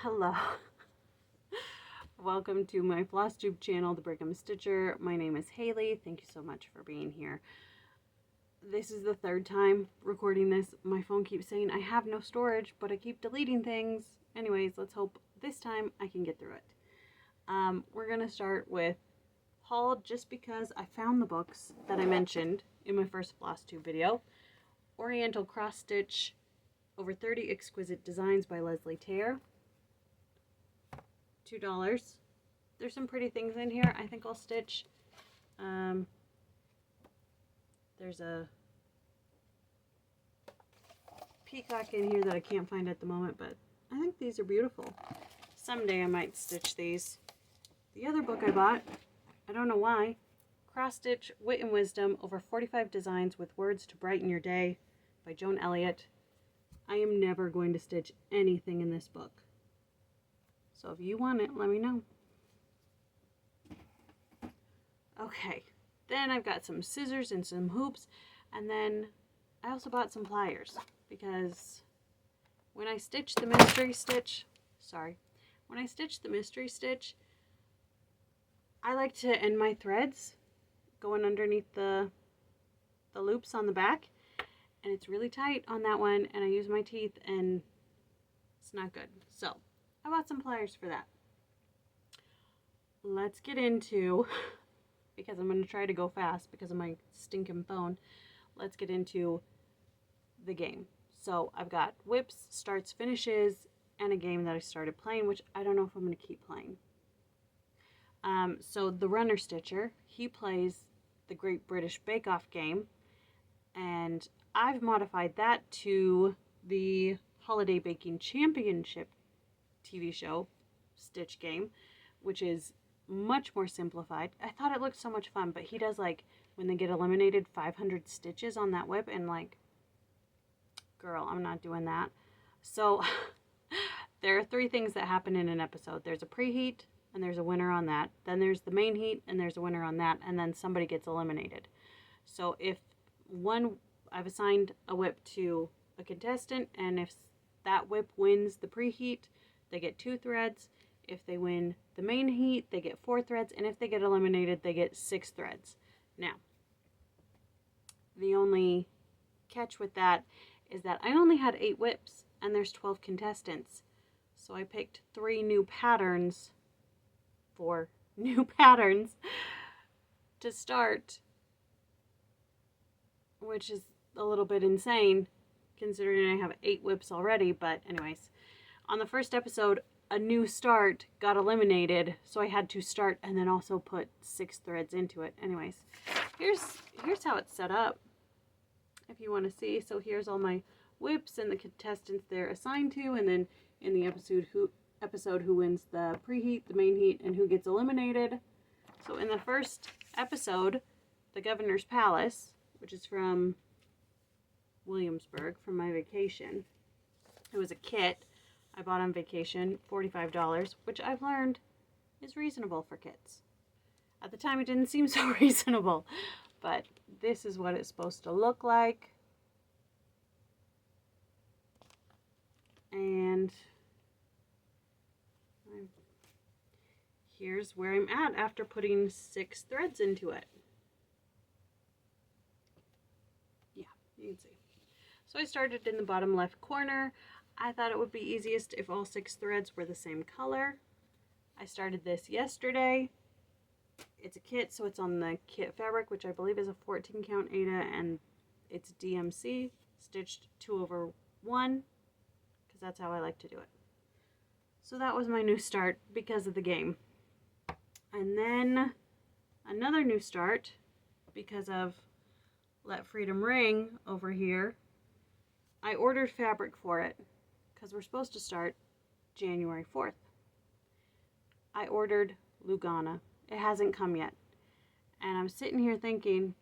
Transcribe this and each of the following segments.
Hello. Welcome to my Flosstube channel, The Brigham Stitcher. My name is Haley. Thank you so much for being here. This is the third time recording this. My phone keeps saying I have no storage, but I keep deleting things. Anyways, let's hope this time I can get through it. We're going to start with haul just because I found the books that I mentioned in my first Flosstube video. Oriental Cross Stitch, over 30 exquisite designs by Leslie Tare. $2. There's some pretty things in here. I think I'll stitch. There's a peacock in here that I can't find at the moment, but I think these are beautiful. Someday I might stitch these. The other book I bought, I don't know why, Cross Stitch Wit and Wisdom, over 45 designs with words to brighten your day, by Joan Elliott. I am never going to stitch anything in this book. So if you want it, let me know. Okay, then I've got some scissors and some hoops, and then I also bought some pliers because when I stitch the mystery stitch, I like to end my threads going underneath the loops on the back, and it's really tight on that one, and I use my teeth and it's not good. So I bought some pliers for that. Let's get into, because I'm going to try to go fast because of my stinking phone, let's get into the game. So I've got whips, starts, finishes, and a game that I started playing, which I don't know if I'm going to keep playing. So the Runner Stitcher, he plays the Great British Bake Off game, and I've modified that to the Holiday Baking Championship TV show stitch game, which is much more simplified. I thought it looked so much fun, but he does, like, when they get eliminated, 500 stitches on that whip, and like, girl, I'm not doing that. So there are 3 things that happen in an episode. There's a preheat, and there's a winner on that. Then there's the main heat, and there's a winner on that, and then somebody gets eliminated. So if I've assigned a whip to a contestant, and if that whip wins the preheat, they get 2 threads. If they win the main heat, they get 4 threads. And if they get eliminated, they get 6 threads. Now, the only catch with that is that I only had 8 whips, and there's 12 contestants. So I picked 3 new patterns, 4 new patterns to start, which is a little bit insane considering I have 8 whips already. But anyways, on the first episode, a new start got eliminated, so I had to start and then also put 6 threads into it. Anyways, here's how it's set up, if you want to see. So here's all my whips and the contestants they're assigned to, and then in the episode who wins the preheat, the main heat, and who gets eliminated. So in the first episode, the Governor's Palace, which is from Williamsburg, from my vacation. It was a kit I bought on vacation, $45, which I've learned is reasonable for kits. At the time, it didn't seem so reasonable, but this is what it's supposed to look like. And here's where I'm at after putting 6 threads into it. Yeah, you can see. So I started in the bottom left corner. I thought it would be easiest if all 6 threads were the same color. I started this yesterday. It's a kit, so it's on the kit fabric, which I believe is a 14 count Aida, and it's DMC, stitched 2/1, because that's how I like to do it. So that was my new start because of the game. And then another new start because of Let Freedom Ring over here. I ordered fabric for it because we're supposed to start January 4th. I ordered Lugana. It hasn't come yet. And I'm sitting here thinking,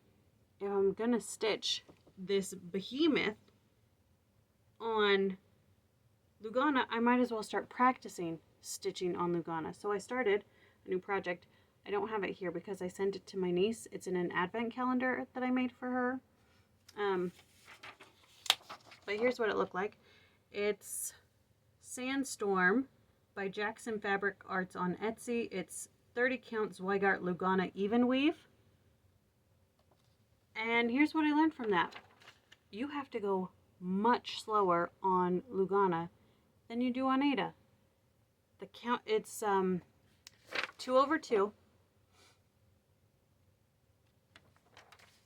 if I'm going to stitch this behemoth on Lugana, I might as well start practicing stitching on Lugana. So I started a new project. I don't have it here because I sent it to my niece. It's in an advent calendar that I made for her. But here's what it looked like. It's Sandstorm by Jackson Fabric Arts on Etsy. It's 30 count Zweigart Lugana even weave. And here's what I learned from that. You have to go much slower on Lugana than you do on Aida. The count, it's 2/2.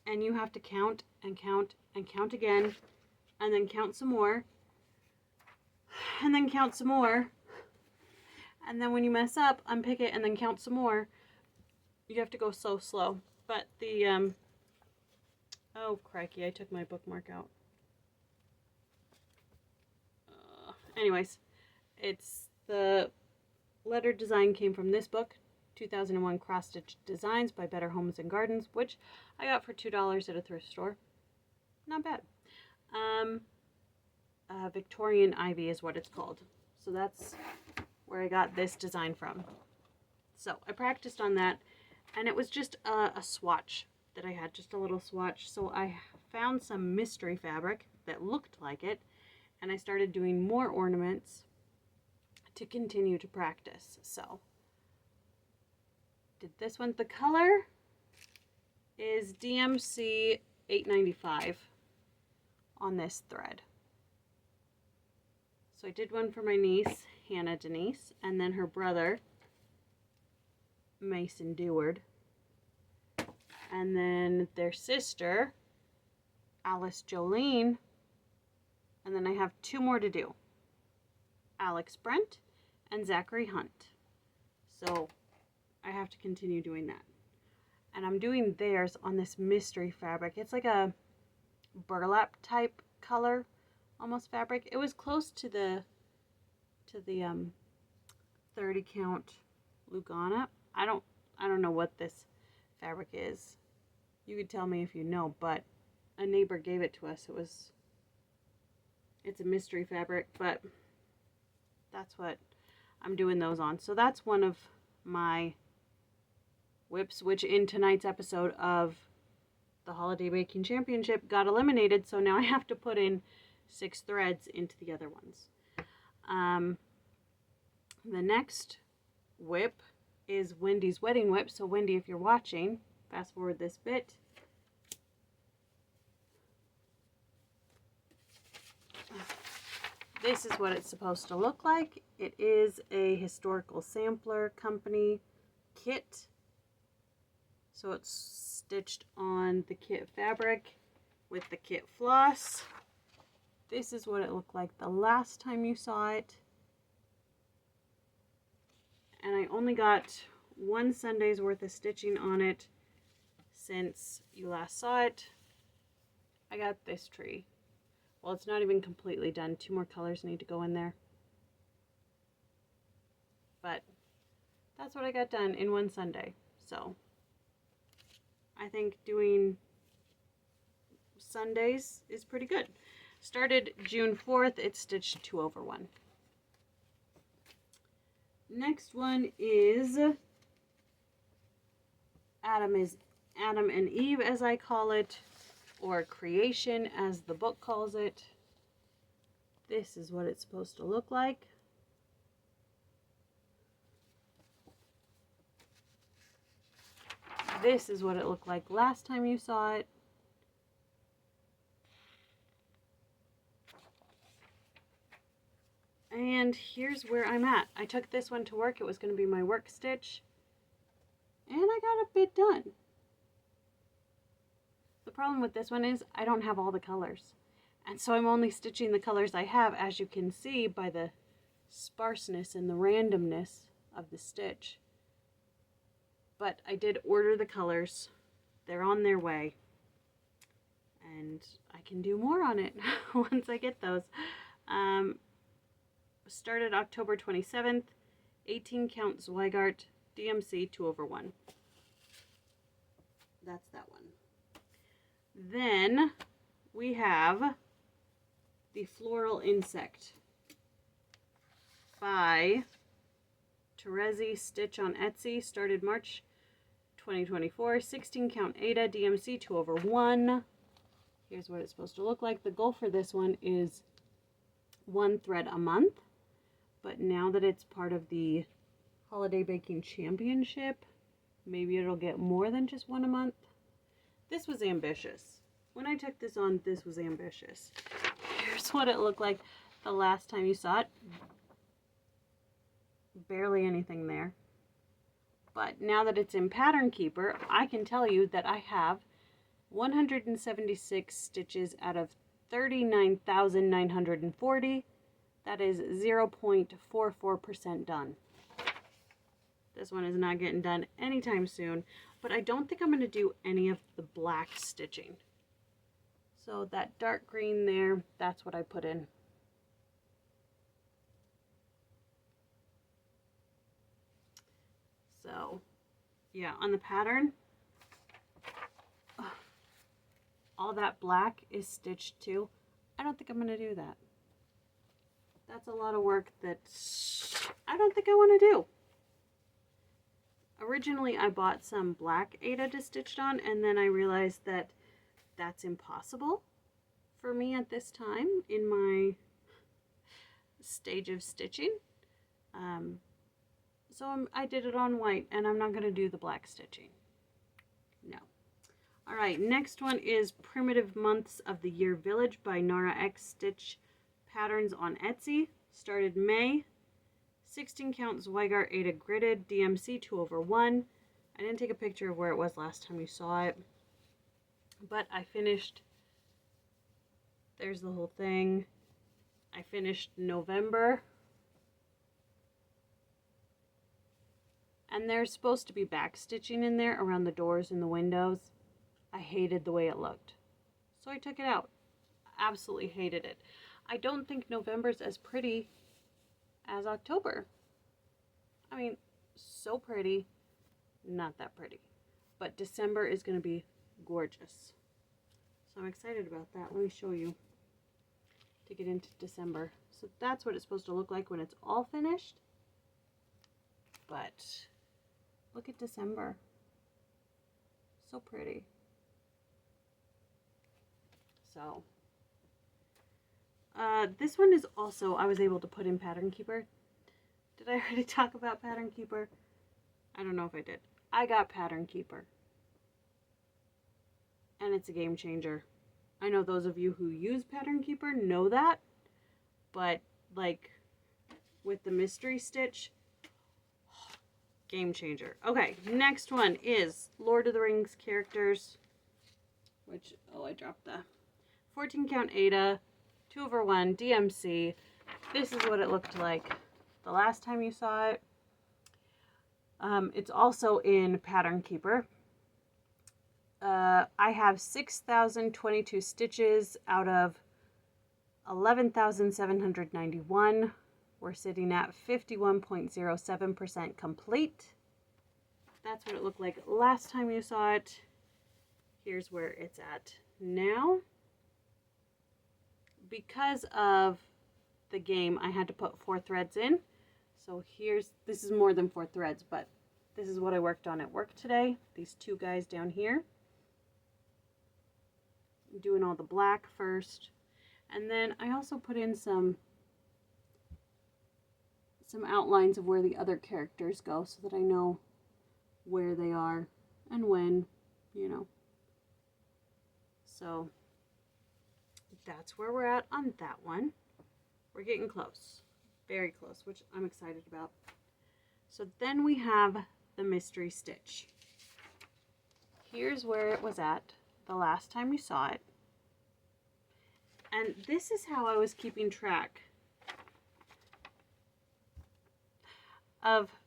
And you have to count and count and count again, and then count some more, and then count some more, and then when you mess up, unpick it and then count some more. You have to go so slow. But the oh crikey, I took my bookmark out. Anyways, it's the letter design came from this book, 2001 Cross Stitch Designs by Better Homes and Gardens, which I got for $2 at a thrift store. Not bad. Victorian Ivy is what it's called. So that's where I got this design from. So I practiced on that, and it was just a swatch that I had, just a little swatch. So I found some mystery fabric that looked like it, and I started doing more ornaments to continue to practice. So did this one. The color is DMC 895 on this thread. So I did one for my niece, Hannah Denise, and then her brother, Mason Deward, and then their sister, Alice Jolene, and then I have 2 more to do, Alex Brent and Zachary Hunt. So I have to continue doing that. And I'm doing theirs on this mystery fabric. It's like a burlap type color, almost fabric. It was close to the 30 count Lugana. I don't know what this fabric is. You could tell me if you know, but a neighbor gave it to us. It's a mystery fabric, but that's what I'm doing those on. So that's one of my whips, which in tonight's episode of the Holiday Baking Championship got eliminated. So now I have to put in 6 threads into the other ones. The next whip is Wendy's wedding whip. So Wendy, if you're watching, fast forward this bit. This is what it's supposed to look like. It is a historical sampler company kit. So it's stitched on the kit fabric with the kit floss. This is what it looked like the last time you saw it. And I only got 1 Sunday's worth of stitching on it since you last saw it. I got this tree. Well, it's not even completely done. 2 more colors need to go in there. But that's what I got done in 1 Sunday. So I think doing Sundays is pretty good. Started June 4th. It's stitched 2/1. Next one is Adam and Eve, as I call it, or Creation as the book calls it. This is what it's supposed to look like. This is what it looked like last time you saw it. And here's where I'm at. I took this one to work. It was going to be my work stitch. And I got a bit done. The problem with this one is I don't have all the colors. And so I'm only stitching the colors I have, as you can see by the sparseness and the randomness of the stitch. But I did order the colors. They're on their way. And I can do more on it once I get those. Started October 27th, 18 count Zweigart, DMC 2/1. That's that one. Then we have the Floral Insect by TerezyStitch on Etsy. Started March 2024, 16 count Aida, DMC 2/1. Here's what it's supposed to look like. The goal for this one is 1 thread a month. but now that it's part of the Holiday Baking Championship, maybe it'll get more than just one a month. This was ambitious. When I took this on, this was ambitious. Here's what it looked like the last time you saw it. Barely anything there. But now that it's in Pattern Keeper, I can tell you that I have 176 stitches out of 39,940. That is 0.44% done. This one is not getting done anytime soon, but I don't think I'm going to do any of the black stitching. So that dark green there, that's what I put in. So, yeah, on the pattern, all that black is stitched too. I don't think I'm going to do that. That's a lot of work that I don't think I want to do. Originally, I bought some black Aida to stitch on, and then I realized that that's impossible for me at this time in my stage of stitching. So I did it on white, and I'm not going to do the black stitching. No. All right, next one is Primitive Months of the Year Village by NARAxStitchPatterns on Etsy. Started May. 16 count Zweigart Aida gridded, DMC 2/1. I didn't take a picture of where it was last time you saw it, but I finished. There's the whole thing. I finished November. And there's supposed to be back stitching in there around the doors and the windows. I hated the way it looked, so I took it out. Absolutely hated it. I don't think November's as pretty as October. I mean, so pretty, not that pretty. But December is going to be gorgeous. So I'm excited about that. Let me show you to get into December. So that's what it's supposed to look like when it's all finished. But look at December. So pretty. So this one is also, I was able to put in Pattern Keeper. Did I already talk about Pattern Keeper? I don't know if I did. I got Pattern Keeper. And it's a game changer. I know those of you who use Pattern Keeper know that. But, like, with the mystery stitch, game changer. Okay, next one is Lord of the Rings characters. Which, oh, I dropped the 14 count Aida. 2/1 DMC. This is what it looked like the last time you saw it. It's also in Pattern Keeper. I have 6,022 stitches out of 11,791. We're sitting at 51.07% complete. That's what it looked like last time you saw it. Here's where it's at now. Because of the game, I had to put 4 threads in. So this is more than 4 threads, but this is what I worked on at work today. These 2 guys down here. I'm doing all the black first. And then I also put in some outlines of where the other characters go so that I know where they are and when, you know. So that's where we're at on that one. We're getting close. Very close, which I'm excited about. So then we have the mystery stitch. Here's where it was at the last time you saw it. And this is how I was keeping track of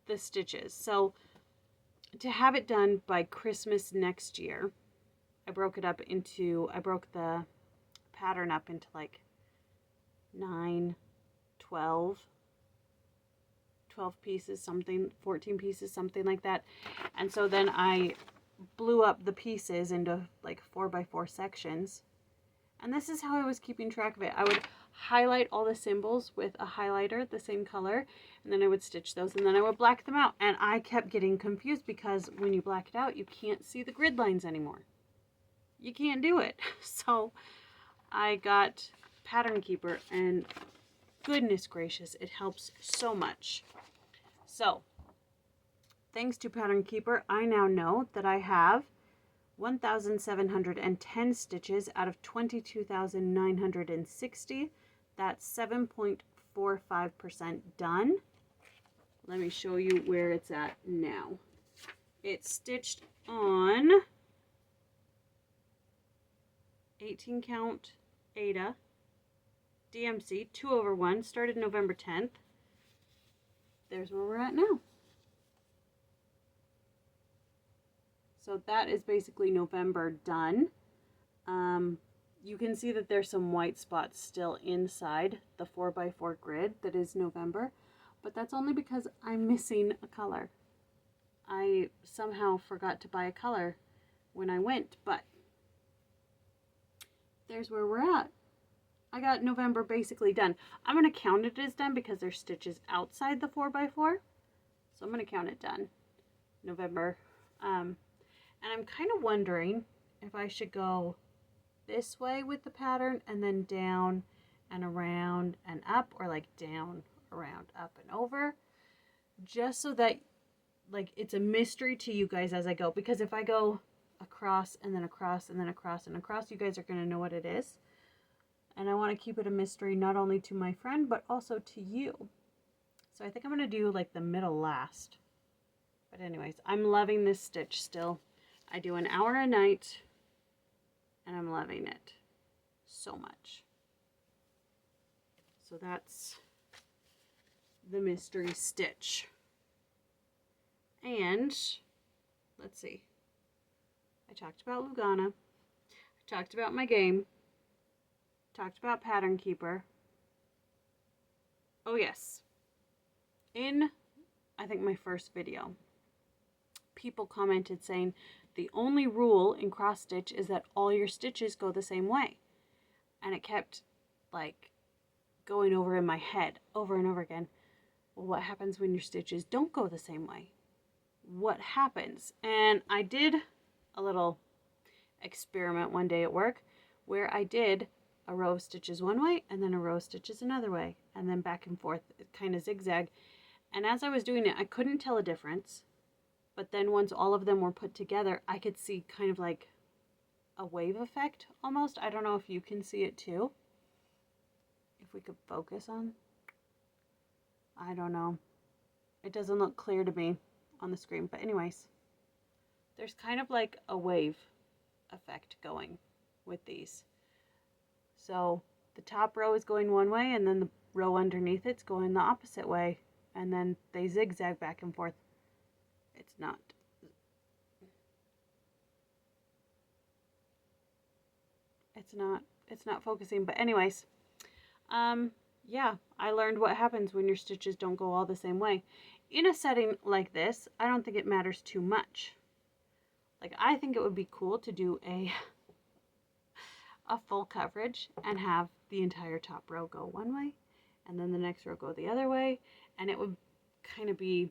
the stitches. So to have it done by Christmas next year, I broke the pattern up into like 9, 12 pieces, something, 14 pieces, something like that. And so then I blew up the pieces into like 4x4 sections. And this is how I was keeping track of it. I would highlight all the symbols with a highlighter, the same color, and then I would stitch those, and then I would black them out. And I kept getting confused because when you black it out, you can't see the grid lines anymore. You can't do it. So I got Pattern Keeper, and goodness gracious, it helps so much. So, thanks to Pattern Keeper, I now know that I have 1,710 stitches out of 22,960. That's 7.45% done. Let me show you where it's at now. It's stitched on 18 count Aida DMC 2/1, started November 10th. There's where we're at now. So that is basically November done. You can see that there's some white spots still inside the 4x4 grid that is November, but that's only because I'm missing a color. I somehow forgot to buy a color when I went, but there's where we're at. I got November basically done. I'm going to count it as done because there's stitches outside the 4x4. So I'm going to count it done. November. And I'm kind of wondering if I should go this way with the pattern and then down and around and up, or like down, around, up and over, just so that like it's a mystery to you guys as I go, because if I go across and then across and then across and across, you guys are going to know what it is, and I want to keep it a mystery not only to my friend but also to you. So I think I'm going to do like the middle last. But anyways, I'm loving this stitch still. I do an hour a night and I'm loving it so much. So that's the mystery stitch. And let's see. I talked about Lugana. I talked about my game. Talked about Pattern Keeper. Oh yes. In, I think, my first video, people commented saying the only rule in cross stitch is that all your stitches go the same way. And it kept like going over in my head over and over again. Well, what happens when your stitches don't go the same way? What happens? And I did a little experiment one day at work where I did a row of stitches one way and then a row of stitches another way, and then back and forth, kind of zigzag. And as I was doing it, I couldn't tell a difference. But then once all of them were put together, I could see kind of like a wave effect almost. I don't know if you can see it too. If we could focus on. I don't know. It doesn't look clear to me on the screen. But anyways, there's kind of like a wave effect going with these. So the top row is going one way and then the row underneath it's going the opposite way. And then they zigzag back and forth. It's not focusing. But anyways, yeah, I learned what happens when your stitches don't go all the same way. In a setting like this, I don't think it matters too much. Like, I think it would be cool to do a full coverage and have the entire top row go one way and then the next row go the other way, and it would kind of be,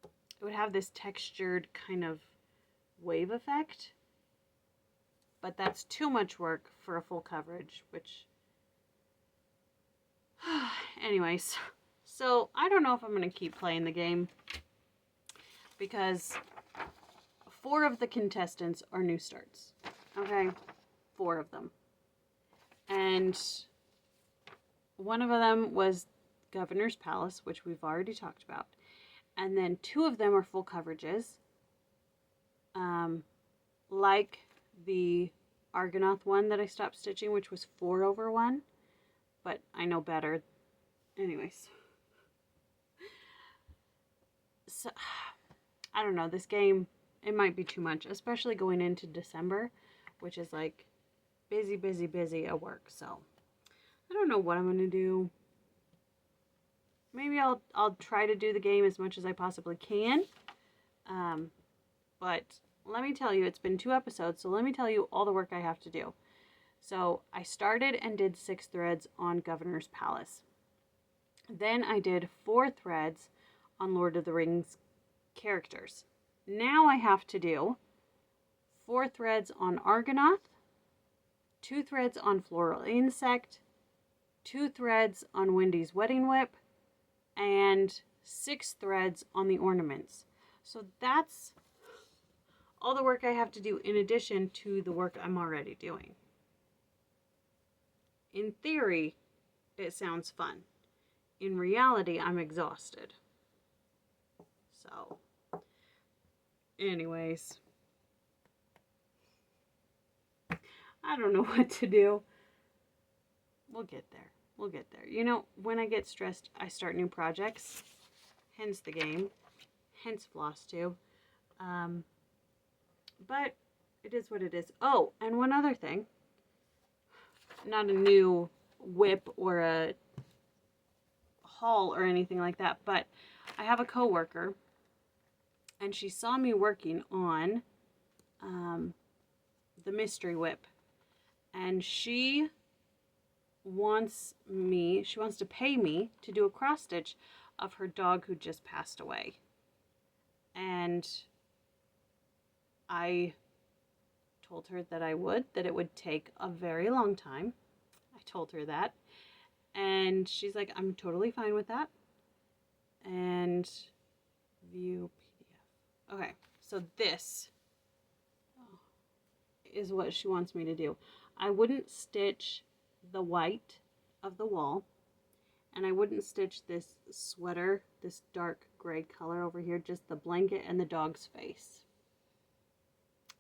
it would have this textured kind of wave effect. But that's too much work for a full coverage, which anyways, so I don't know if I'm going to keep playing the game because 4 of the contestants are new starts. Okay, 4 of them. And one of them was Governor's Palace, which we've already talked about. And then 2 of them are full coverages. Like the Argonath one that I stopped stitching, which was 4/1. But I know better. Anyways. So, I don't know. This game, it might be too much. Especially going into December, which is like busy, busy, busy at work. So, I don't know what I'm going to do. Maybe I'll try to do the game as much as I possibly can. But let me tell you, it's been 2 episodes, so let me tell you all the work I have to do. So I started and did 6 threads on Governor's Palace. Then I did 4 threads on Lord of the Rings characters. Now I have to do 4 threads on Argonath, 2 threads on Floral Insect, 2 threads on Wendy's wedding whip, and 6 threads on the ornaments. So that's all the work I have to do in addition to the work I'm already doing. In theory, it sounds fun. In reality, I'm exhausted. So, anyways, I don't know what to do. We'll get there. We'll get there. You know, when I get stressed, I start new projects. Hence the game. Hence Flosstube. But it is what it is. Oh, and one other thing. Not a new whip or a haul or anything like that, but I have a coworker, and she saw me working on the mystery whip, and she wants to pay me to do a cross stitch of her dog who just passed away. And I told her that it would take a very long time. I told her that. And she's like, I'm totally fine with that. And view PDF. Okay, so this is what she wants me to do. I wouldn't stitch the white of the wall, and I wouldn't stitch this sweater, this dark gray color over here, just the blanket and the dog's face.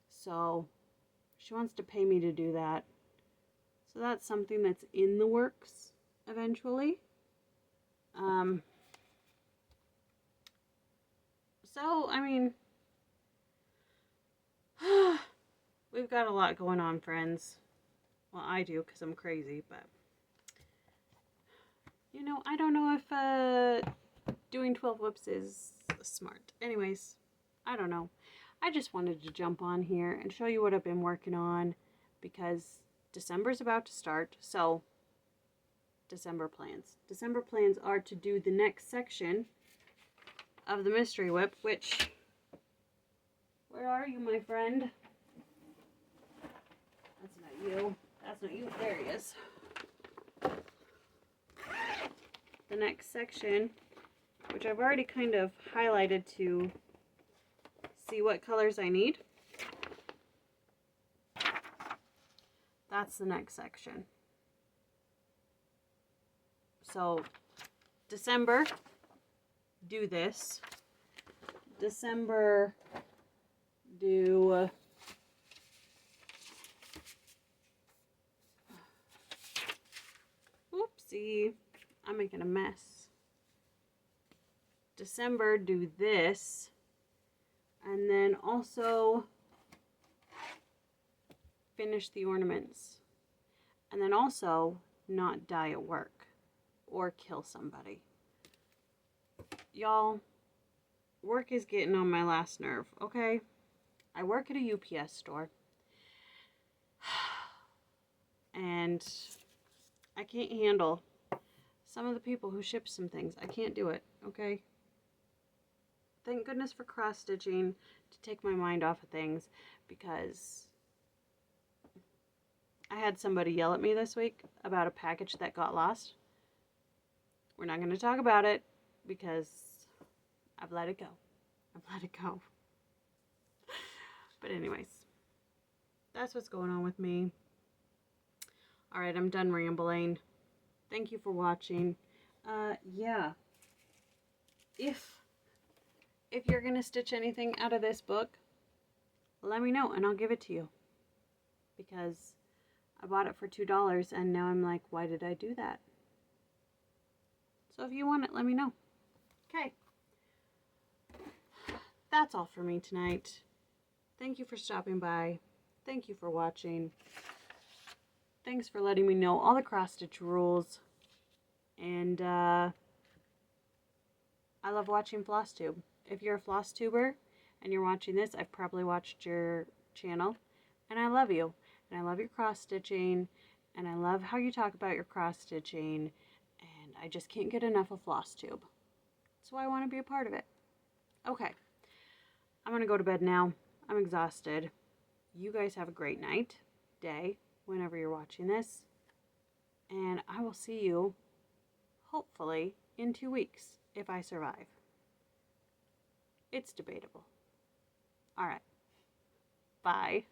So she wants to pay me to do that. So that's something that's in the works eventually. So, I mean, we've got a lot going on, friends. Well, I do, because I'm crazy, but, you know, I don't know if doing 12 whips is smart. Anyways, I don't know. I just wanted to jump on here and show you what I've been working on, because December's about to start, so December plans. December plans are to do the next section of the mystery whip, which, where are you, my friend? That's not you. That's not you. There he is. The next section, which I've already kind of highlighted to see what colors I need. That's the next section. So, December, do this. December, do oopsie, I'm making a mess. December, do this, and then also finish the ornaments, and then also not die at work or kill somebody. Y'all, work is getting on my last nerve, okay? I work at a UPS store, and I can't handle some of the people who ship some things. I can't do it, okay? Thank goodness for cross-stitching to take my mind off of things, because I had somebody yell at me this week about a package that got lost. We're not going to talk about it, because I've let it go. I've let it go. But anyways, that's what's going on with me. Alright, I'm done rambling. Thank you for watching. Yeah. If you're going to stitch anything out of this book, let me know and I'll give it to you. Because I bought it for $2 and now I'm like, why did I do that? So if you want it, let me know. Okay. That's all for me tonight. Thank you for stopping by. Thank you for watching. Thanks for letting me know all the cross-stitch rules. And I love watching Flosstube. If you're a Flosstuber and you're watching this, I've probably watched your channel. And I love you. And I love your cross-stitching. And I love how you talk about your cross-stitching. And I just can't get enough of Flosstube. That's why I want to be a part of it. Okay. I'm going to go to bed now. I'm exhausted. You guys have a great night, day, whenever you're watching this. And I will see you, hopefully, in 2 weeks, if I survive. It's debatable. Alright. Bye.